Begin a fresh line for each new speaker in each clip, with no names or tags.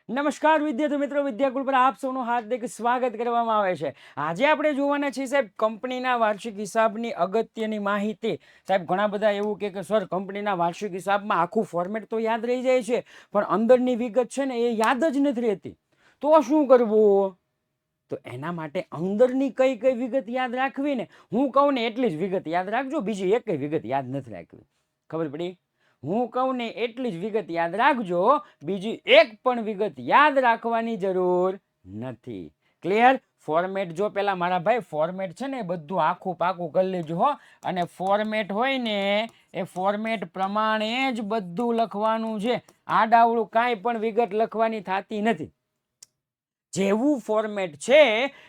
નમસ્કાર વિદ્યાર્થી મિત્રો, વિદ્યાકુલ પર આપ સૌનું હાર્દિક સ્વાગત કરવામાં આવે છે. આજે આપણે જોવાના છીએ સાહેબ કંપનીના વાર્ષિક હિસાબની અગત્યની માહિતી. સાહેબ ઘણા બધા એવું કે સર કંપનીના વાર્ષિક હિસાબમાં આખું ફોર્મેટ તો યાદ રહી જાય છે, પણ અંદરની વિગત છે ને એ યાદ જ નથી રહેતી. તો શું કરવું? તો એના માટે અંદરની કઈ કઈ વિગત યાદ રાખવી ને, હું કહું ને એટલી જ વિગત યાદ રાખજો, બીજી એક વિગત યાદ નથી રાખવી. ખબર પડી? હું કહું ને એટલી જ વિગત યાદ રાખજો, બીજી એક પણ વિગત યાદ રાખવાની જરૂર નથી. ક્લિયર? ફોર્મેટ જો પેલા મારા ભાઈ ફોર્મેટ છે ને બધું આખું પાકું કરી લેજો હો. અને ફોર્મેટ હોય ને એ ફોર્મેટ પ્રમાણે જ બધું લખવાનું છે. આડાવડું કાંઈ પણ વિગત લખવાની થતી નથી. જેવું ફોર્મેટ છે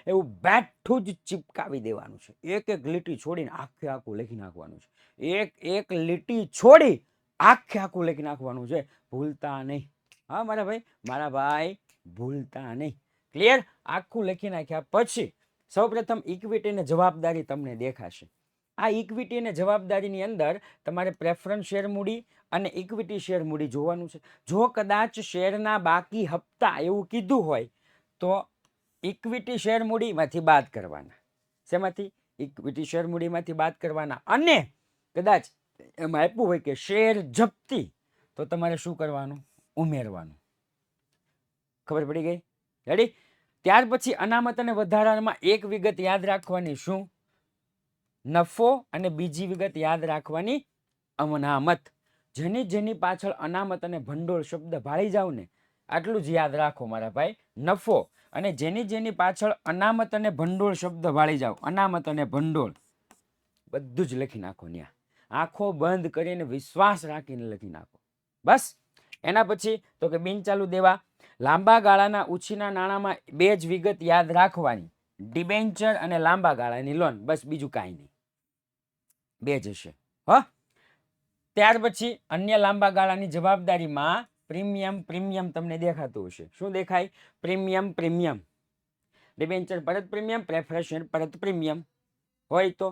એવું બેઠું જ ચિપકાવી દેવાનું છે. એક એક લીટી છોડીને આખે આખું લખી નાખવાનું છે. એક એક લીટી છોડી આખે આખું લખી નાખવાનું છે. ભૂલતા નહીં. હા મારા ભાઈ ભૂલતા નહીં. ક્લિયર? આખું લખી નાખ્યા પછી સૌપ્રથમ ઇક્વિટી અને જવાબદારી તમને દેખાશે. આ ઇક્વિટી અને જવાબદારીની અંદર તમારે પ્રેફરન્સ શેર મૂડી અને ઇક્વિટી શેર મૂડી જોવાનું છે. જો કદાચ શેરના બાકી હપ્તા એવું કીધું હોય તો ઇક્વિટી શેર મૂડીમાંથી બાદ કરવાના. શેમાંથી? ઇક્વિટી શેર મૂડીમાંથી બાદ કરવાના. અને કદાચ એમાં આપ્યું હોય કે શેર જપ્તી, તો તમારે શું કરવાનું? ઉમેરવાનું. ખબર પડી ગઈ? રેડી? ત્યાર પછી અનામત અને વધારામાં એક વિગત યાદ રાખવાની. શું? નફો. અને બીજી વિગત યાદ રાખવાની અનામત. જેની પાછળ અનામત અને ભંડોળ શબ્દ ભાળી જાવ ને, આટલું જ યાદ રાખો મારા ભાઈ. નફો અને જેની પાછળ અનામત અને ભંડોળ શબ્દ ભાળી જાવ, અનામત અને ભંડોળ બધું જ લખી નાખો. ત્યાં આંખો બંધ કરીને વિશ્વાસ રાખીને લખી નાખો. બસ. એના પછી તો કે બિનચાલુ દેવા, લાંબા ગાળાના ઉછીના નાણાંમાં બે જ વિગત યાદ રાખવાની, ડિબેન્ચર અને લાંબા ગાળાની લોન. બસ, બીજું કાંઈ નહીં, બે જ હશે. ત્યાર પછી અન્ય લાંબા ગાળાની જવાબદારીમાં પ્રીમિયમ તમને દેખાતું હશે. શું દેખાય? પ્રીમિયમ. ડિબેન્ચર પરત પ્રીમિયમ, પ્રેફરન્સ શેર પરત પ્રીમિયમ હોય તો.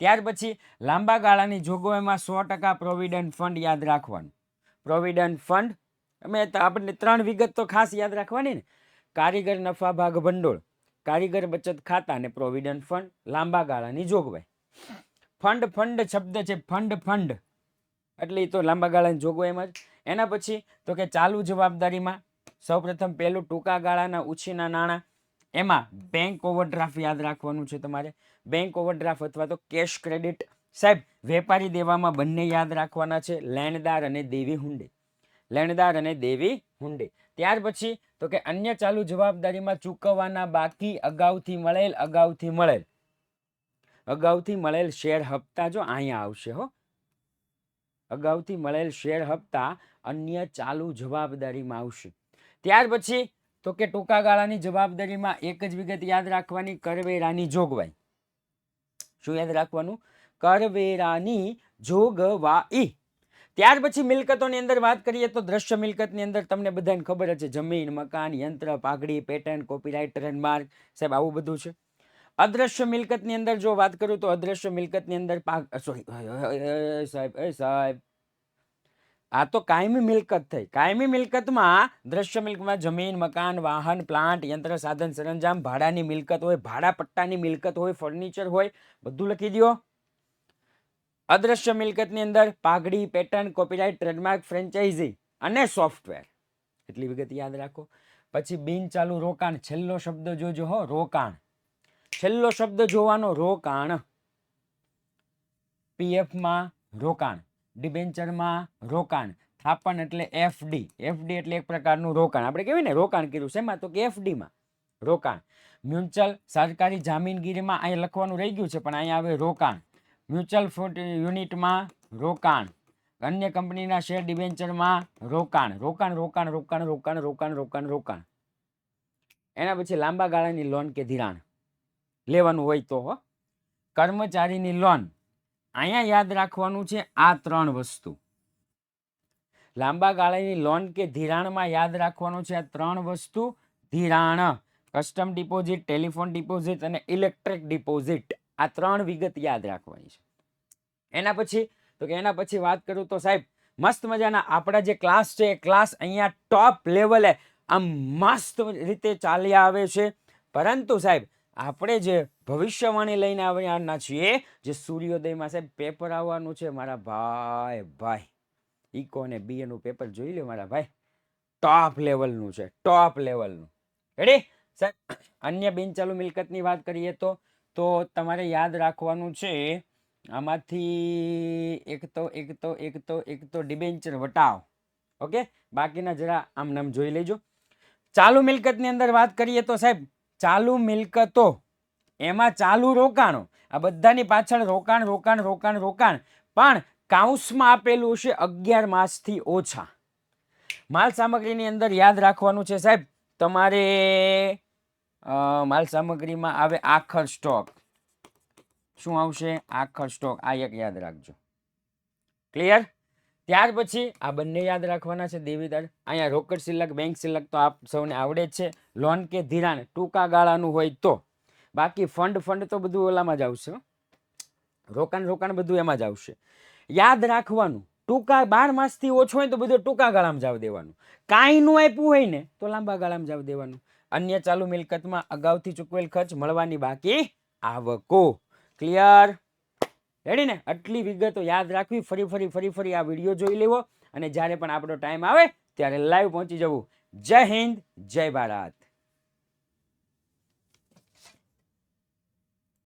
ત્યાર પછી લાંબા ગાળાની જોગવાઈમાં 100% પ્રોવિડન્ટ ફંડ યાદ રાખવાનું. પ્રોવિડન્ટ ફંડ આપણને ત્રણ વિગત તો ખાસ યાદ રાખવાની ને. કારીગર નફા ભાગ ભંડોળ, કારીગર બચત ખાતા અને પ્રોવિડન્ટ ફંડ. લાંબા ગાળાની જોગવાઈ. ફંડ શબ્દ છે, ફંડ એટલે તો લાંબા ગાળાની જોગવાઈમાં જ. એના પછી તો કે ચાલુ જવાબદારીમાં સૌપ્રથમ પહેલું ટૂંકા ગાળાના ઉછીના નાણાં, એમાં બેંક ઓવરડ્રાફ્ટ યાદ રાખવાનું છે તમારે. બેંક ઓવરડ્રાફ્ટ અથવા તો કેશ ક્રેડિટ. સાહેબ વેપારી દેવામાં બંને યાદ રાખવાના છે, લેણદાર અને દેવી હુંડી. ત્યાર પછી તો કે અન્ય ચાલુ જવાબદારીમાં ચૂકવવાના બાકી અગાઉથી મળેલ શેર હપ્તા. જો અહીંયા આવશે હો, અગાઉથી મળેલ શેર હપ્તા અન્ય ચાલુ જવાબદારીમાં આવશે. ત્યાર પછી તો કે ટૂંકા ગાળાની જવાબદારીમાં એક જ વિગત યાદ રાખવાની, કરવેરાની જોગવાઈ. શું યાદ રાખવાનું? કરવેરાની જોગવાઈ. ત્યાર પછી મિલકતોની અંદર વાત કરીએ તો દ્રશ્ય મિલકતની અંદર તમને બધાને ખબર છે, જમીન, મકાન, યંત્ર, પાઘડી, પેટન્ટ, કોપીરાઇટ, ટ્રેડમાર્ક. સાહેબ આવું બધું છે. અદ્રશ્ય મિલકતની અંદર જો વાત કરું તો અદ્રશ્ય મિલકતની અંદર સાહેબ આ તો કાયમી મિલકત થઈ. કાયમી મિલકતમાં દ્રશ્ય મિલકતમાં જમીન, મકાન, વાહન, પ્લાન્ટ, યંત્ર, સાધન, સરંજામ, ભાડાની મિલકત હોય, ભાડા પટ્ટાની મિલકત હોય, ફર્નિચર હોય, બધું લખી દો. અદ્રશ્ય મિલકતની અંદર પાઘડી, પેટન્ટ, કોપીરાઇટ, ટ્રેડમાર્ક, ફ્રેન્ચાઇઝી અને સોફ્ટવેર. એટલી વિગત યાદ રાખો. પછી બિનચાલુ રોકાણ, છેલ્લો શબ્દ જોજો હો, રોકાણ. છેલ્લો શબ્દ જોવાનો, રોકાણ. પીએફમાં રોકાણ, ડિબેન્ચરમાં રોકાણ, થાપણ એટલે એફડી. એફડી એટલે એક પ્રકારનું રોકાણ. આપણે કહેવાય ને રોકાણ કર્યું શેમાં? તો કે એફડીમાં રોકાણ. મ્યુચ્યુઅલ સરકારી જામીનગીરીમાં અહીંયા લખવાનું રહી ગયું છે, પણ અહીંયા આવે રોકાણ. મ્યુચ્યુઅલ ફંડ યુનિટમાં રોકાણ. અન્ય કંપનીના શેર ડિબેન્ચરમાં રોકાણ. એના પછી લાંબા ગાળાની લોન કે ધિરાણ લેવાનું હોય તો કર્મચારીની લોન. અહીંયા યાદ રાખવાનું છે આ ત્રણ વસ્તુ. લાંબા ગાળાની લોન કે ધિરાણમાં યાદ રાખવાનું છે આ ત્રણ વસ્તુ. ધિરાણ, કસ્ટમ ડિપોઝિટ, ટેલિફોન ડિપોઝિટ અને ઇલેક્ટ્રિક ડિપોઝિટ. આ ત્રણ વિગત યાદ રાખવાની છે. એના પછી વાત કરું તો સાહેબ મસ્ત મજાના આપણા જે ક્લાસ છે એ ક્લાસ અહીંયા ટોપ લેવલે આમ મસ્ત રીતે ચાલ્યા આવે છે. પરંતુ સાહેબ આપણે જે ભવિષ્યવાણી લઈને આવવાના છીએ, જે સૂર્યોદયમાં સાહેબ પેપર આવવાનું છે મારા ભાઈ, ઇકો અને બીએ નું પેપર જોઈ લો મારા ભાઈ, ટોપ લેવલનું છે, ટોપ લેવલનું. રેડી સાહેબ? અન્ય બિનચાલુ મિલકતની વાત કરીએ તો તમારે યાદ રાખવાનું છે, આમાંથી એક તો ડિબેન્ચર વટાવ. ઓકે, બાકીના જરા આમ નામ જોઈ લેજો. ચાલુ મિલકતની અંદર વાત કરીએ તો સાહેબ ચાલુ મિલકતો એમાં ચાલુ રોકાણો, આ બધાની પાછળ રોકાણ રોકાણ રોકાણ રોકાણ, પણ કાઉન્સમાં આપેલું છે 11 માસથી ઓછા. માલ સામગ્રીની અંદર યાદ રાખવાનું છે સાહેબ તમારે, માલ સામગ્રીમાં આવે આખર સ્ટોક. શું આવશે? આખર સ્ટોક. આ એક યાદ રાખજો. ક્લિયર? ત્યાર પછી આ બંને યાદ રાખવાના છે દેવીદાર. અહીંયા રોકડ શિલ્લક, બેંક શિલ્લક તો આપ સૌને આવડે જ છે. લોન કે ધિરાણ ટૂંકા ગાળાનું હોય તો, બાકી ફંડ તો બધું ઓલામાં જ આવશે. રોકાણ બધું એમાં જ આવશે. યાદ રાખવાનું, ટૂંકા 12 માસથી ઓછો હોય તો બધું ટૂંકા ગાળામાં જવા દેવાનું. કાંઈ નું આપ્યું હોય ને તો લાંબા ગાળામાં જવા દેવાનું. અન્ય ચાલુ મિલકતમાં અગાઉથી ચૂકવેલ ખર્ચ મળવાની બાકી આવકો. ક્લિયર? રેડી ને? આટલી વિગતો યાદ રાખવી. ફરી આ વિડીયો જોઈ લેવો અને જ્યારે પણ આપણો ટાઈમ આવે ત્યારે લાઈવ પહોંચી જવું. જય હિન્દ, જય ભારત.